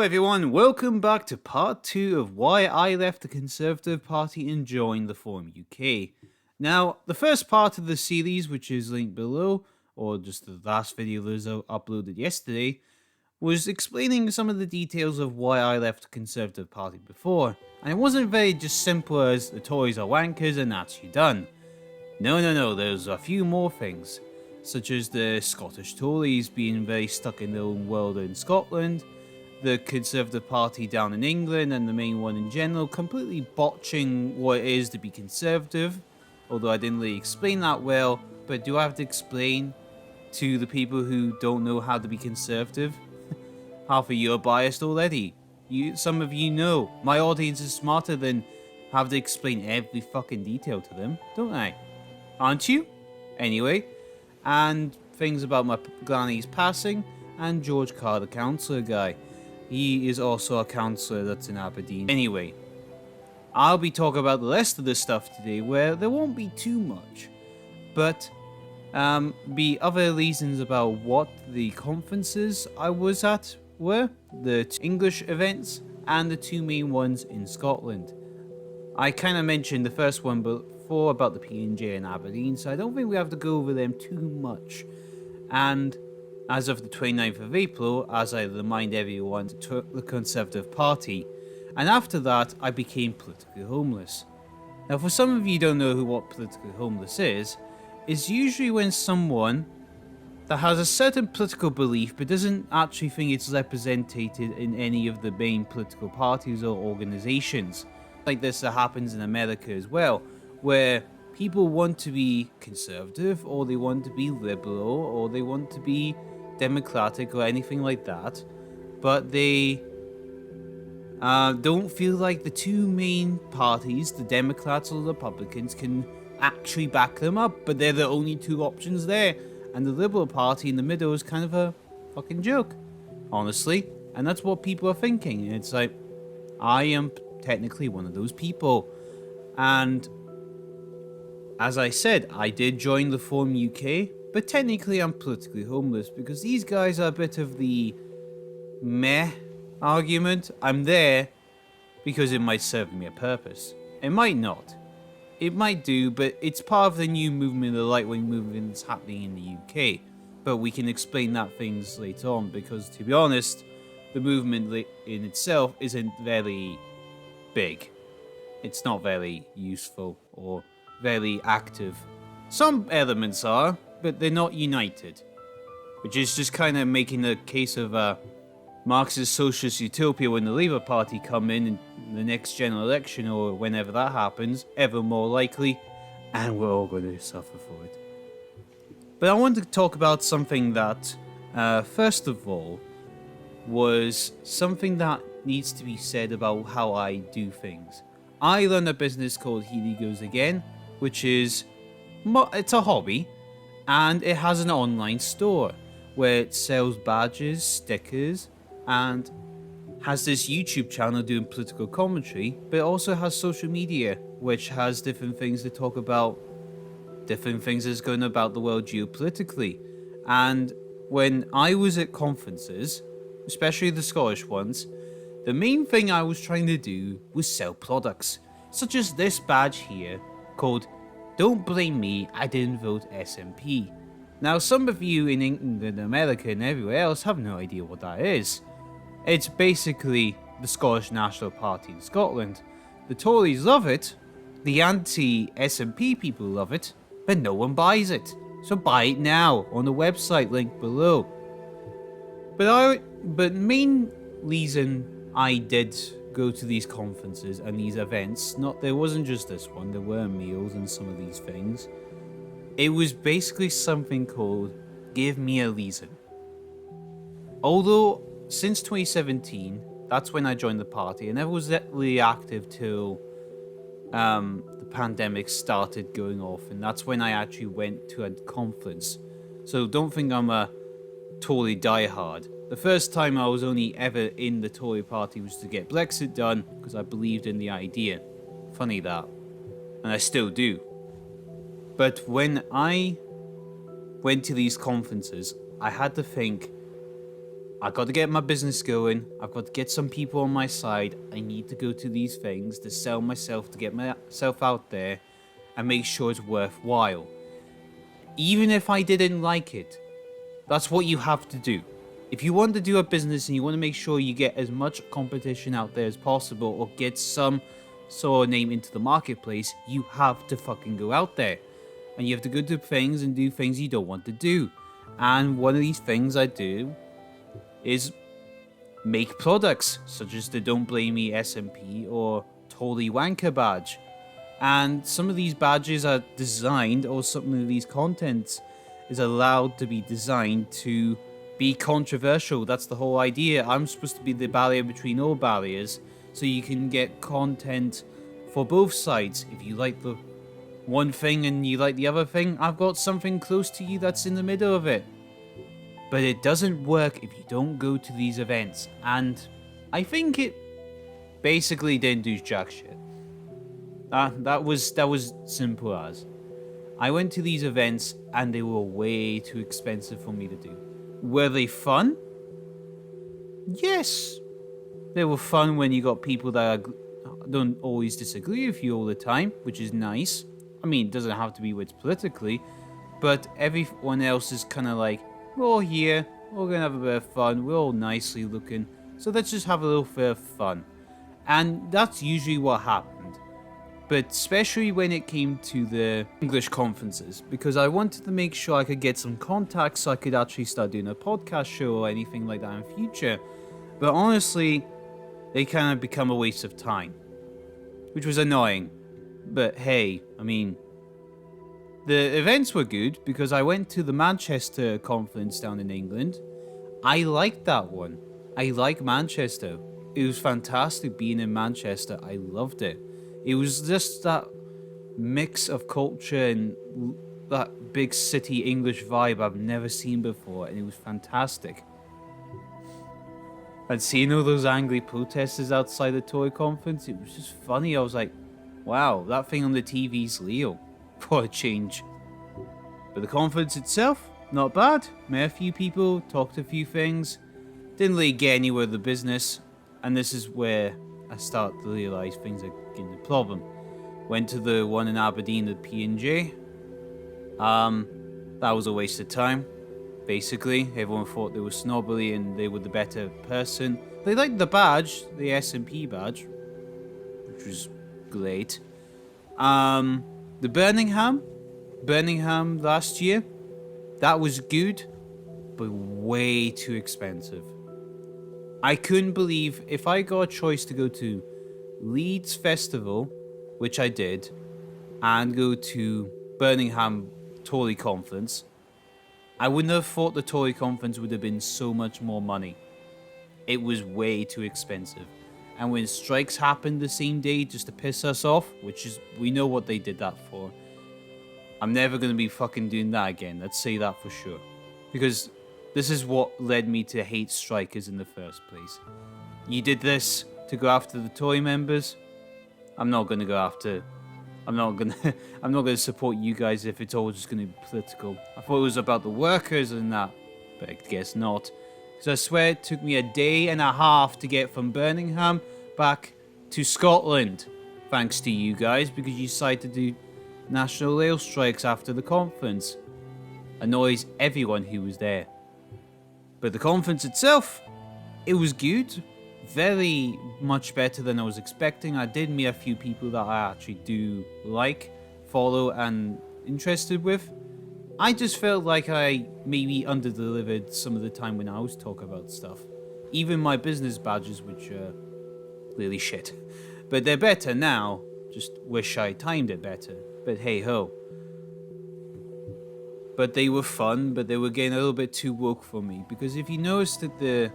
everyone, welcome back to part 2 of why I left the Conservative Party and joined the Forum UK. Now, the first part of the series, which is linked below, or just the last video that was uploaded yesterday, was explaining some of the details of why I left the Conservative Party before, and it wasn't very just simple as the Tories are wankers and that's you done. No, there's a few more things, such as the Scottish Tories being very stuck in their own world in Scotland, the Conservative Party down in England and the main one in general completely botching what it is to be Conservative, although I didn't really explain that well, but do I have to explain to the people who don't know how to be Conservative? Half of you are biased already. Some of you know. My audience is smarter than have to explain every fucking detail to them, don't I? Aren't you? Anyway, and things about my granny's passing, and George Carr, the councillor guy. He is also a councillor that's in Aberdeen. Anyway, I'll be talking about the rest of the stuff today where there won't be too much, but be other reasons about what the conferences I was at were, the English events, and the two main ones in Scotland. I kind of mentioned the first one before about the P&J in Aberdeen, so I don't think we have to go over them too much. And as of the 29th of April, as I remind everyone, took the Conservative Party, and after that I became politically homeless. Now for some of you who don't know what politically homeless is usually when someone that has a certain political belief but doesn't actually think it's represented in any of the main political parties or organizations. Like this that happens in America as well, where people want to be conservative, or they want to be liberal, or they want to be democratic or anything like that, but they don't feel like the two main parties, the Democrats or the Republicans, can actually back them up, but they're the only two options there, and the Liberal Party in the middle is kind of a fucking joke, honestly, and that's what people are thinking, and it's like, I am technically one of those people, and as I said, I did join the Forum UK, but technically I'm politically homeless because these guys are a bit of the meh argument. I'm there because it might serve me a purpose. It might not. It might do, but it's part of the new movement, the right-wing movement that's happening in the UK. But we can explain that things later on because, to be honest, the movement in itself isn't very big. It's not very useful or very active. Some elements are, but they're not united, which is just kind of making the case of Marxist socialist utopia when the Labour Party come in the next general election or whenever that happens, ever more likely, and we're all going to suffer for it. But I wanted to talk about something that, first of all, was something that needs to be said about how I do things. I run a business called Healy Goes Again, which is, it's a hobby, and it has an online store where it sells badges, stickers, and has this YouTube channel doing political commentary, but it also has social media, which has different things to talk about, different things that's going about the world geopolitically. And when I was at conferences, especially the Scottish ones, the main thing I was trying to do was sell products, such as this badge here, called Don't Blame Me, I Didn't Vote SNP. Now some of you in England, America and everywhere else have no idea what that is. It's basically the Scottish National Party in Scotland. The Tories love it, the anti-SNP people love it, but no one buys it. So buy it now on the website link below. But main reason I did go to these conferences and these events, there wasn't just this one, there were meals and some of these things. It was basically something called Give Me a Reason. Although since 2017, that's when I joined the party, I never was really active till the pandemic started going off, and that's when I actually went to a conference. So don't think I'm a Tory diehard. The first time I was only ever in the Tory party was to get Brexit done because I believed in the idea. Funny that. And I still do. But when I went to these conferences, I had to think, I got to get my business going. I've got to get some people on my side. I need to go to these things to sell myself, to get myself out there and make sure it's worthwhile. Even if I didn't like it, that's what you have to do. If you want to do a business and you want to make sure you get as much competition out there as possible or get some sort of name into the marketplace, you have to fucking go out there. And you have to go do things and do things you don't want to do. And one of these things I do is make products, such as the Don't Blame Me SMP or Totally Wanker badge. And some of these badges are designed, or some of these contents is allowed to be designed to be controversial. That's the whole idea. I'm supposed to be the barrier between all barriers, so you can get content for both sides. If you like the one thing and you like the other thing, I've got something close to you that's in the middle of it. But it doesn't work if you don't go to these events, and I think it basically didn't do jack shit. That was simple as. I went to these events and they were way too expensive for me to do. Were they fun? Yes. They were fun when you got people that don't always disagree with you all the time, which is nice. I mean, it doesn't have to be with politically, but everyone else is kind of like, we're all here, we're gonna have a bit of fun, we're all nicely looking, so let's just have a little bit of fun. And that's usually what happened. But especially when it came to the English conferences, because I wanted to make sure I could get some contacts so I could actually start doing a podcast show or anything like that in future. But honestly, they kind of become a waste of time, which was annoying. But hey, I mean, the events were good because I went to the Manchester conference down in England. I liked that one. I like Manchester. It was fantastic being in Manchester. I loved it. It was just that mix of culture and that big city English vibe I've never seen before, and it was fantastic. And seeing all those angry protesters outside the toy conference, it was just funny. I was like, wow, that thing on the TV's Leo. For a change. But the conference itself, not bad. Met a few people, talked a few things. Didn't really get anywhere with the business. And this is where I start to realise things are getting a problem. Went to the one in Aberdeen, the P&J. That was a waste of time. Basically, everyone thought they were snobbery and they were the better person. They liked the badge, the S&P badge, which was great. The Birmingham last year, that was good, but way too expensive. I couldn't believe if I got a choice to go to Leeds Festival, which I did, and go to Birmingham Tory Conference, I wouldn't have thought the Tory Conference would have been so much more money. It was way too expensive. And when strikes happened the same day just to piss us off, which is, we know what they did that for. I'm never going to be fucking doing that again. Let's say that for sure. Because this is what led me to hate strikers in the first place. You did this to go after the Tory members. I'm not going to go after... I'm not going to support you guys if it's all just going to be political. I thought it was about the workers and that, but I guess not. Because I swear it took me a day and a half to get from Birmingham back to Scotland. Thanks to you guys, because you decided to do national rail strikes after the conference. Annoys everyone who was there. But the conference itself, it was good. Very much better than I was expecting. I did meet a few people that I actually do like, follow, and interested with. I just felt like I maybe under-delivered some of the time when I was talking about stuff. Even my business badges, which are really shit. But they're better now. Just wish I timed it better. But hey ho. But they were fun, but they were getting a little bit too woke for me. Because if you noticed at the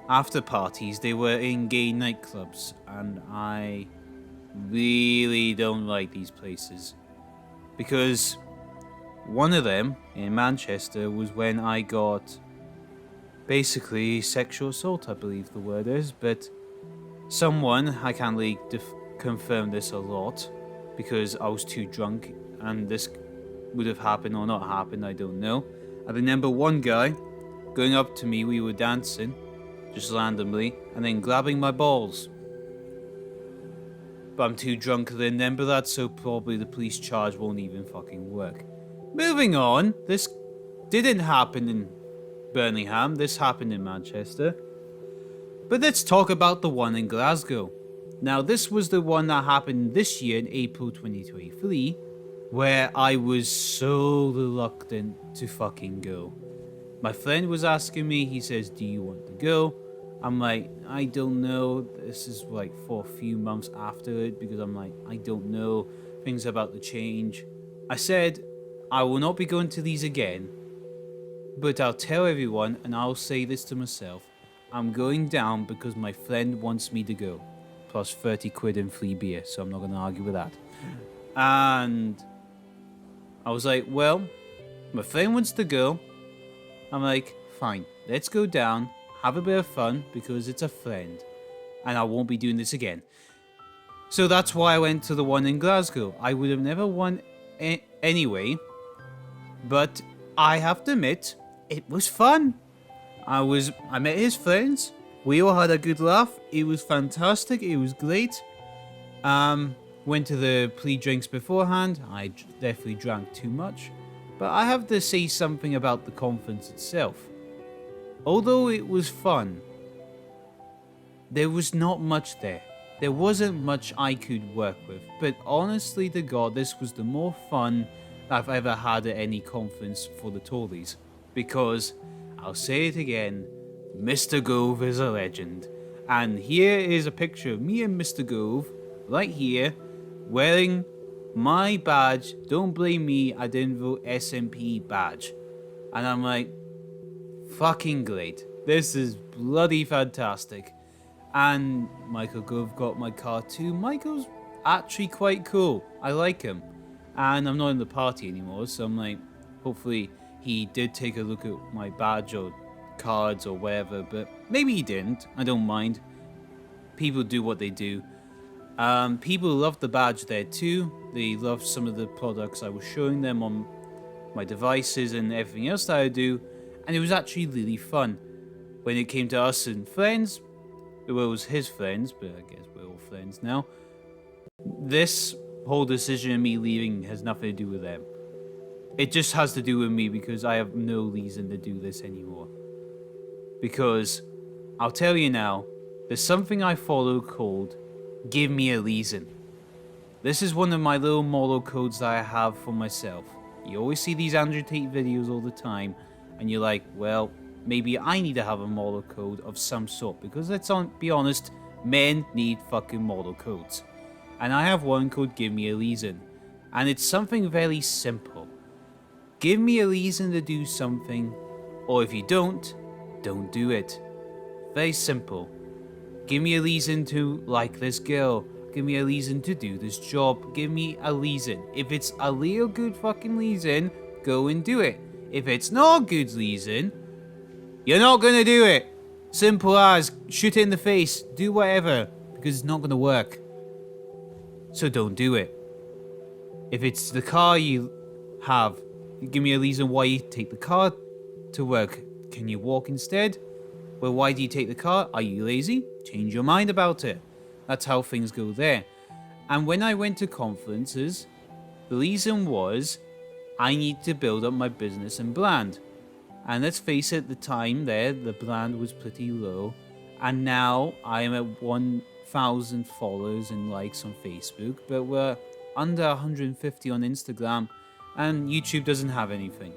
after parties, they were in gay nightclubs. And I really don't like these places. Because one of them in Manchester was when I got basically sexual assault, I believe the word is. But someone, I can't really confirm this a lot because I was too drunk and this would have happened or not happened, I don't know. I remember one guy going up to me, we were dancing, just randomly, and then grabbing my balls. But I'm too drunk then remember that, so probably the police charge won't even fucking work. Moving on, this didn't happen in Birmingham, this happened in Manchester. But let's talk about the one in Glasgow. Now, this was the one that happened this year in April 2023, where I was so reluctant to fucking go. My friend was asking me, he says, do you want to go? I'm like, I don't know. This is like for a few months after it, because I'm like, I don't know. Things are about to change. I said, I will not be going to these again, but I'll tell everyone, and I'll say this to myself. I'm going down because my friend wants me to go. Plus 30 quid in free beer, so I'm not going to argue with that. And I was like, well, my friend wants to go. I'm like, fine, let's go down, have a bit of fun, because it's a friend. And I won't be doing this again. So that's why I went to the one in Glasgow. I would have never won anyway. But I have to admit, it was fun. I met his friends. We all had a good laugh. It was fantastic. It was great. Went to the pre-drinks beforehand. I definitely drank too much. But I have to say something about the conference itself. Although it was fun, there was not much there. There wasn't much I could work with. But honestly to God, this was the more fun I've ever had at any conference for the Tories. Because, I'll say it again, Mr. Gove is a legend. And here is a picture of me and Mr. Gove, right here, wearing my badge, don't blame me, I didn't vote SNP badge. And I'm like, fucking great. This is bloody fantastic. And Michael Gove got my card too. Michael's actually quite cool. I like him. And I'm not in the party anymore, so I'm like, hopefully he did take a look at my badge or cards or whatever, but maybe he didn't. I don't mind. People do what they do. People love the badge there too. They love some of the products I was showing them on my devices and everything else that I do, and it was actually really fun. When it came to us and friends, well, it was his friends, but I guess we're all friends now. This whole decision of me leaving has nothing to do with them. It just has to do with me because I have no reason to do this anymore. Because, I'll tell you now, there's something I follow called give me a reason. This is one of my little moral codes that I have for myself. You always see these Andrew Tate videos all the time, and you're like, well, maybe I need to have a moral code of some sort, because let's be honest, men need fucking moral codes. And I have one called give me a reason. And it's something very simple. Give me a reason to do something, or if you don't do it. Very simple. Give me a reason to like this girl. Give me a reason to do this job. Give me a reason. If it's a real good fucking reason, go and do it. If it's not a good reason, you're not gonna do it. Simple as, shoot it in the face, do whatever, because it's not gonna work. So don't do it. If it's the car you have, give me a reason why you take the car to work. Can you walk instead? Well, why do you take the car? Are you lazy? Change your mind about it. That's how things go there. And when I went to conferences, the reason was I need to build up my business and brand. And let's face it, the time there, the brand was pretty low. And now I am at 1,000 followers and likes on Facebook, but we're under 150 on Instagram, and YouTube doesn't have anything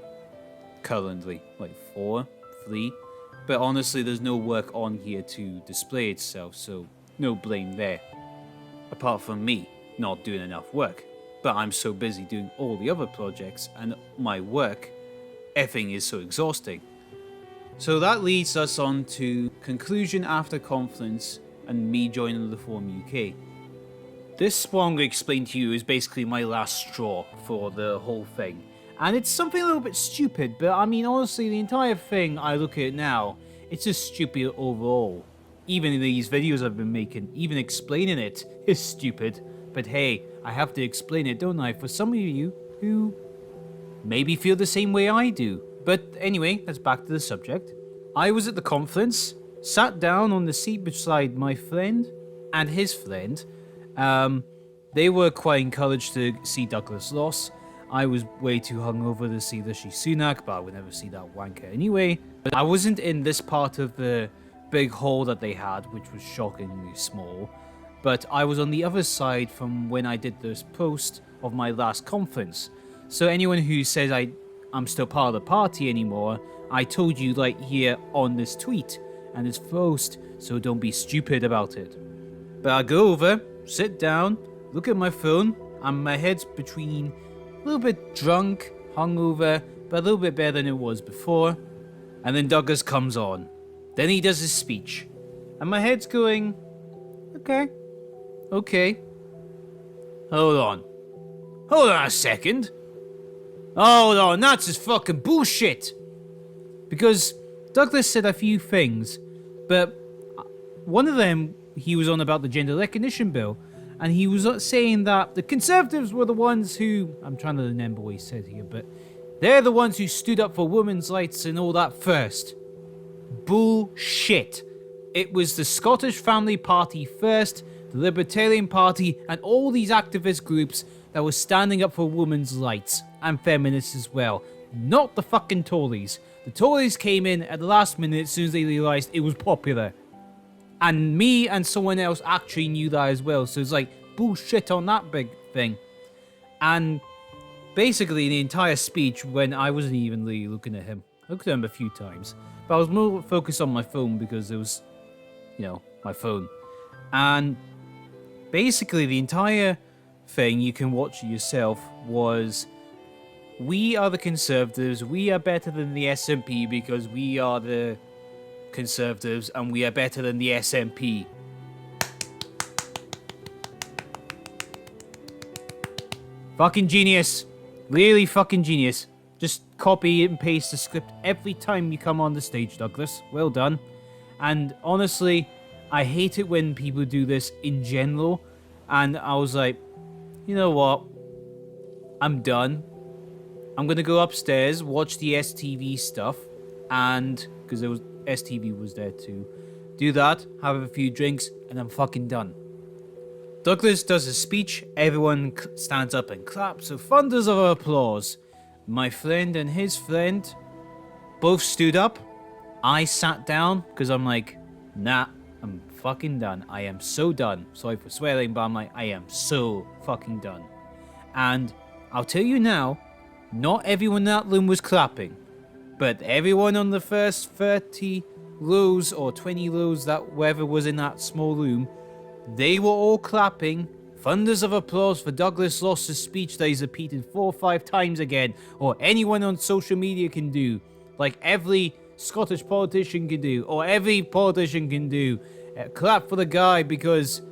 currently, like 4, 3. But honestly, there's no work on here to display itself, so no blame there. Apart from me not doing enough work. But I'm so busy doing all the other projects and my work, effing is so exhausting. So that leads us on to conclusion after conference and me joining the Forum UK. This what I'm going to explain to you is basically my last straw for the whole thing. And it's something a little bit stupid, but I mean honestly the entire thing I look at it now, it's just stupid overall. Even in these videos I've been making, even explaining it is stupid. But hey, I have to explain it, don't I, for some of you who maybe feel the same way I do. But anyway, that's back to the subject. I was at the conference, sat down on the seat beside my friend and his friend. They were quite encouraged to see Douglas Ross. I was way too hungover to see Rishi Sunak, but I would never see that wanker anyway. But I wasn't in this part of the big hall that they had, which was shockingly small. But I was on the other side from when I did this post of my last conference. So anyone who says I'm still part of the party anymore, I told you right here on this tweet and this post, so don't be stupid about it. But I go over, sit down, look at my phone, and my head's between a little bit drunk, hungover, but a little bit better than it was before. And then Douglas comes on. Then he does his speech. And my head's going, okay. Hold on a second. Hold on, that's just fucking bullshit. Because Douglas said a few things, but one of them, he was on about the gender recognition bill, and he was saying that the Conservatives were the ones who, I'm trying to remember what he said here, but they're the ones who stood up for women's rights and all that first. Bullshit. It was the Scottish Family Party first, the Libertarian Party, and all these activist groups that were standing up for women's rights, and feminists as well. Not the fucking Tories. The Tories came in at the last minute as soon as they realised it was popular. And me and someone else actually knew that as well, so it's like, bullshit on that big thing. And basically the entire speech, when I wasn't even really looking at him, I looked at him a few times, but I was more focused on my phone because it was, my phone. And basically the entire thing, you can watch it yourself, was we are the Conservatives, we are better than the SNP because we are the Conservatives and we are better than the SNP. Fucking genius. Really fucking genius. Just copy and paste the script every time you come on the stage, Douglas. Well done. And honestly, I hate it when people do this in general. And I was like, you know what? I'm done. I'm gonna go upstairs, watch the STV stuff, and because there was STV was there too. Do that, have a few drinks, and I'm fucking done. Douglas does his speech, everyone stands up and claps, so thunders of applause. My friend and his friend both stood up. I sat down, because I'm like, nah, I'm fucking done. I am so done. Sorry for swearing, but I'm like, I am so fucking done. And I'll tell you now, not everyone in that room was clapping, but everyone on the first 30 rows or 20 rows, that whoever was in that small room, they were all clapping. Thunders of applause for Douglas Ross's speech that he's repeated 4 or 5 times again, or anyone on social media can do, like every Scottish politician can do, or every politician can do. Clap for the guy because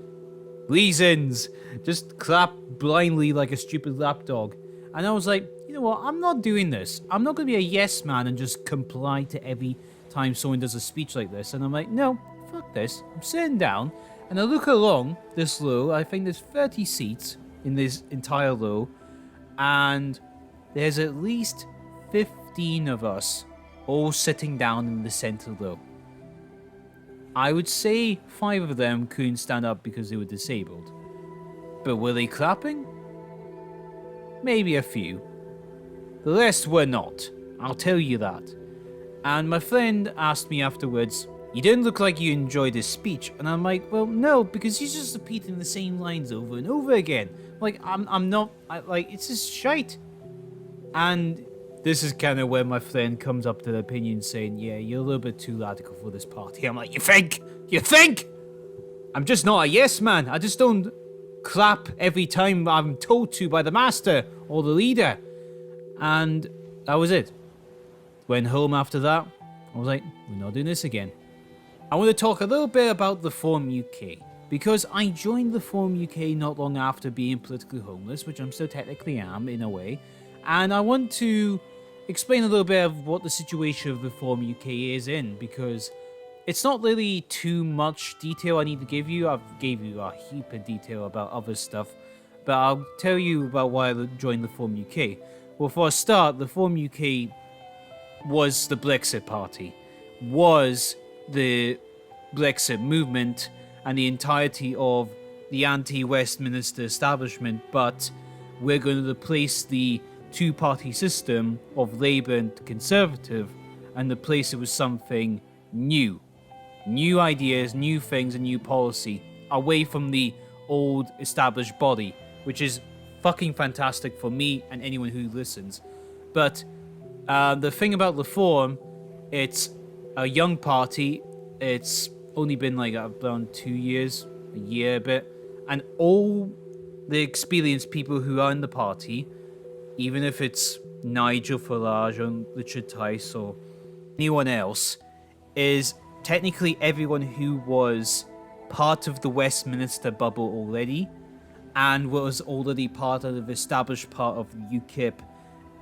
reasons. Just clap blindly like a stupid lapdog. And I was like, you know what, I'm not doing this. I'm not going to be a yes man and just comply to every time someone does a speech like this. And I'm like, no, fuck this. I'm sitting down and I look along this row. I think there's 30 seats in this entire row. And there's at least 15 of us all sitting down in the center row. I would say 5 of them couldn't stand up because they were disabled. But were they clapping? Maybe a few. The rest were not. I'll tell you that. And my friend asked me afterwards, you didn't look like you enjoyed his speech. And I'm like, well, no, because he's just repeating the same lines over and over again. Like, I'm not, it's just shite. And this is kind of where my friend comes up to the opinion saying, yeah, you're a little bit too radical for this party. I'm like, you think? You think? I'm just not a yes man. I just don't clap every time I'm told to by the master or the leader. And that was it. Went home after that. I was like, we're not doing this again. I want to talk a little bit about the Forum UK, because I joined the Forum UK not long after being politically homeless, which I'm still technically am in a way. And I want to explain a little bit of what the situation of the Forum UK is in, because it's not really too much detail I need to give you. I've gave you a heap of detail about other stuff, but I'll tell you about why I joined the Forum UK. Well, for a start, the Forum UK was the Brexit party, was the Brexit movement and the entirety of the anti-Westminster establishment, but we're going to replace the two-party system of Labour and Conservative and replace it with something new. New ideas, new things, and new policy, away from the old established body, which is fucking fantastic for me and anyone who listens. But the thing about Reform, it's a young party. It's only been like around 2 years, a year a bit, and all the experienced people who are in the party, even if it's Nigel Farage or Richard Tice or anyone else, is technically everyone who was part of the Westminster bubble already and was already part of the established part of UKIP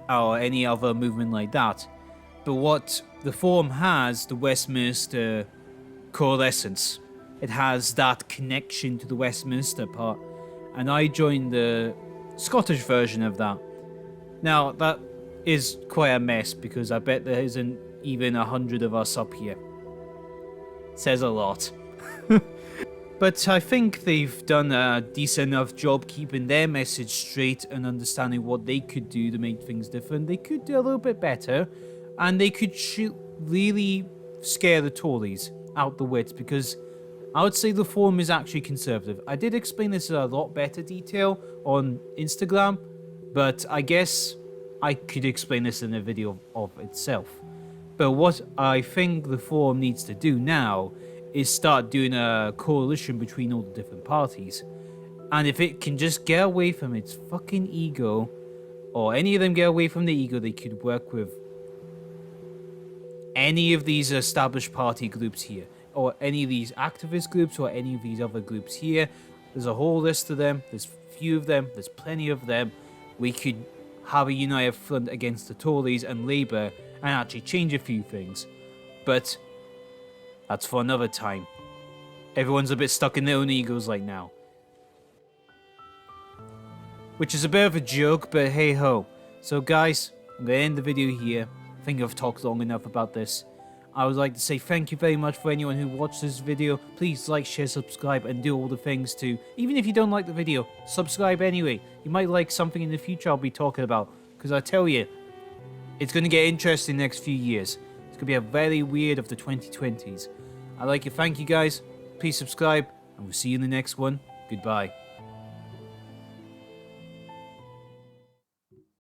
or any other movement like that. But what the Forum has, the Westminster coalescence, it has that connection to the Westminster part, and I joined the Scottish version of that. Now, that is quite a mess because I bet there isn't even 100 of us up here. Says a lot. But I think they've done a decent enough job keeping their message straight and understanding what they could do to make things different. They could do a little bit better, and they could really scare the Tories out the wits, because I would say the Forum is actually conservative. I did explain this in a lot better detail on Instagram, but I guess I could explain this in a video of itself. But what I think the Forum needs to do now is start doing a coalition between all the different parties. And if it can just get away from its fucking ego, or any of them get away from the ego, they could work with any of these established party groups here, or any of these activist groups, or any of these other groups here. There's a whole list of them, there's few of them, there's plenty of them. We could have a united front against the Tories and Labour and actually change a few things. But that's for another time. Everyone's a bit stuck in their own egos right now. Which is a bit of a joke, but hey ho. So guys, I'm going to end the video here. I think I've talked long enough about this. I would like to say thank you very much for anyone who watched this video. Please like, share, subscribe, and do all the things too. Even if you don't like the video, subscribe anyway. You might like something in the future I'll be talking about. Because I tell you, it's going to get interesting next few years. It's going to be a very weird of the 2020s. I'd like to thank you guys. Please subscribe, and we'll see you in the next one. Goodbye.